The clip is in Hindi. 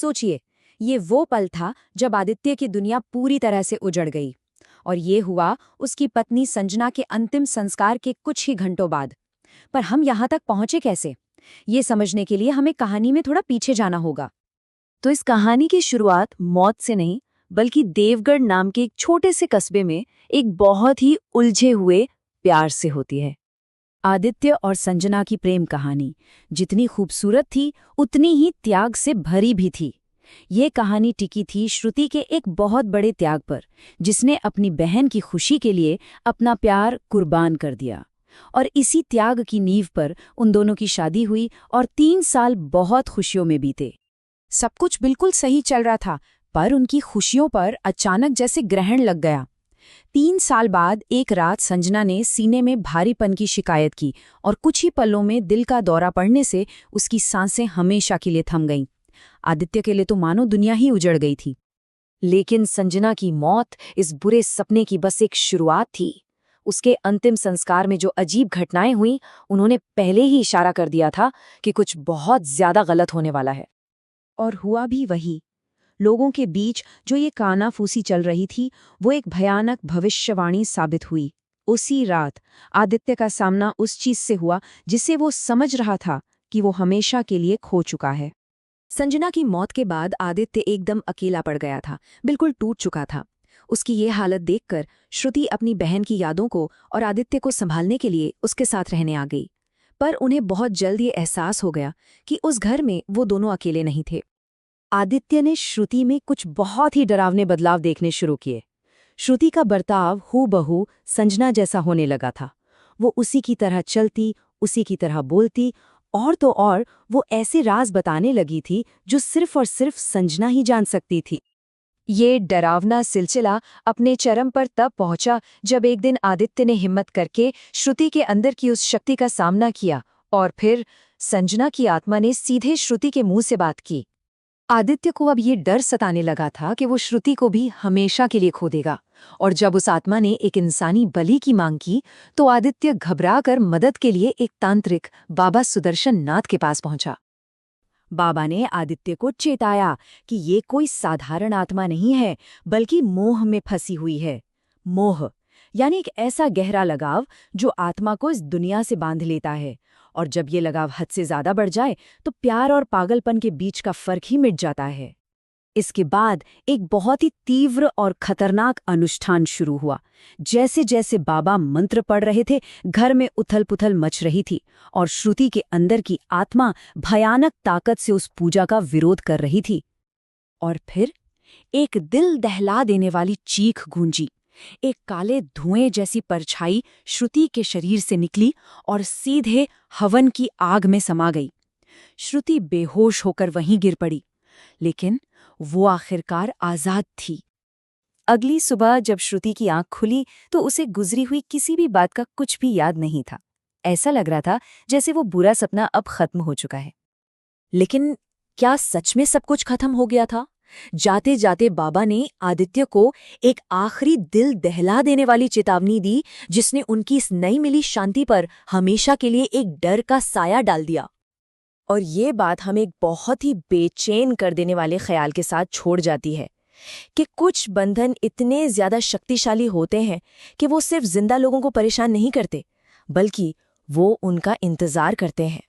सोचिए, ये वो पल था जब आदित्य की दुनिया पूरी तरह से उजड़ गई। और ये हुआ उसकी पत्नी संजना के अंतिम संस्कार के कुछ ही घंटों बाद। पर हम यहाँ तक पहुंचे कैसे? ये समझने के लिए हमें कहानी में थोड़ा पीछे जाना होगा। तो इस कहानी की शुरुआत मौत से नहीं, बल्कि देवगढ़ नाम के एक छोटे से कस्बे में एक बहुत ही उलझे हुए प्यार से होती है। आदित्य और संजना की प्रेम कहानी जितनी खूबसूरत थी, उतनी ही त्याग से भरी भी थी। ये कहानी टिकी थी श्रुति के एक बहुत बड़े त्याग पर, जिसने अपनी बहन की खुशी के लिए अपना प्यार कुर्बान कर दिया। और इसी त्याग की नींव पर उन दोनों की शादी हुई और 3 साल बहुत खुशियों में बीते। सब कुछ बिल्कुल सही चल रहा था, पर उनकी खुशियों पर अचानक जैसे ग्रहण लग गया। 3 साल बाद एक रात संजना ने सीने में भारीपन की शिकायत की और कुछ ही पलों में दिल का दौरा पड़ने से उसकी सांसें हमेशा के लिए थम गईं। आदित्य के लिए तो मानो दुनिया ही उजड़ गई थी। लेकिन संजना की मौत इस बुरे सपने की बस एक शुरुआत थी। उसके अंतिम संस्कार में जो अजीब घटनाएं हुईं, उन्होंने पहले ही इशारा कर दिया था कि कुछ बहुत ज्यादा गलत होने वाला है। और हुआ भी वही। लोगों के बीच जो ये कानाफूसी चल रही थी, वो एक भयानक भविष्यवाणी साबित हुई। उसी रात आदित्य का सामना उस चीज से हुआ जिसे वो समझ रहा था कि वो हमेशा के लिए खो चुका है। संजना की मौत के बाद आदित्य एकदम अकेला पड़ गया था, बिल्कुल टूट चुका था। उसकी ये हालत देखकर श्रुति अपनी बहन की यादों को और आदित्य को संभालने के लिए उसके साथ रहने आ गई। पर उन्हें बहुत जल्द ये एहसास हो गया कि उस घर में वो दोनों अकेले नहीं थे। आदित्य ने श्रुति में कुछ बहुत ही डरावने बदलाव देखने शुरू किए। श्रुति का बर्ताव हूबहू संजना जैसा होने लगा था। वो उसी की तरह चलती, उसी की तरह बोलती, और तो और वो ऐसे राज बताने लगी थी जो सिर्फ और सिर्फ संजना ही जान सकती थी। ये डरावना सिलसिला अपने चरम पर तब पहुंचा जब एक दिन आदित्य ने हिम्मत करके श्रुति के अंदर की उस शक्ति का सामना किया और फिर संजना की आत्मा ने सीधे श्रुति के मुंह से बात की। आदित्य को अब ये डर सताने लगा था कि वो श्रुति को भी हमेशा के लिए खो देगा। और जब उस आत्मा ने एक इंसानी बलि की मांग की, तो आदित्य घबराकर मदद के लिए एक तांत्रिक बाबा सुदर्शन नाथ के पास पहुंचा। बाबा ने आदित्य को चेताया कि ये कोई साधारण आत्मा नहीं है, बल्कि मोह में फंसी हुई है। मोह यानी एक ऐसा गहरा लगाव जो आत्मा को इस दुनिया से बांध लेता है, और जब ये लगाव हद से ज्यादा बढ़ जाए तो प्यार और पागलपन के बीच का फर्क ही मिट जाता है। इसके बाद एक बहुत ही तीव्र और खतरनाक अनुष्ठान शुरू हुआ। जैसे जैसे बाबा मंत्र पढ़ रहे थे, घर में उथल-पुथल मच रही थी और श्रुति के अंदर की आत्मा भयानक ताकत से उस पूजा का विरोध कर रही थी। और फिर एक दिल दहला देने वाली चीख गूंजी। एक काले धुएं जैसी परछाई श्रुति के शरीर से निकली और सीधे हवन की आग में समा गई। श्रुति बेहोश होकर वहीं गिर पड़ी, लेकिन वो आखिरकार आजाद थी। अगली सुबह जब श्रुति की आंख खुली तो उसे गुजरी हुई किसी भी बात का कुछ भी याद नहीं था। ऐसा लग रहा था जैसे वो बुरा सपना अब खत्म हो चुका है। लेकिन क्या सच में सब कुछ खत्म हो गया था? जाते जाते बाबा ने आदित्य को एक आखिरी दिल दहला देने वाली चेतावनी दी, जिसने उनकी इस नई मिली शांति पर हमेशा के लिए एक डर का साया डाल दिया। और ये बात हमें एक बहुत ही बेचैन कर देने वाले ख्याल के साथ छोड़ जाती है कि कुछ बंधन इतने ज्यादा शक्तिशाली होते हैं कि वो सिर्फ जिंदा लोगों को परेशान नहीं करते, बल्कि वो उनका इंतजार करते हैं।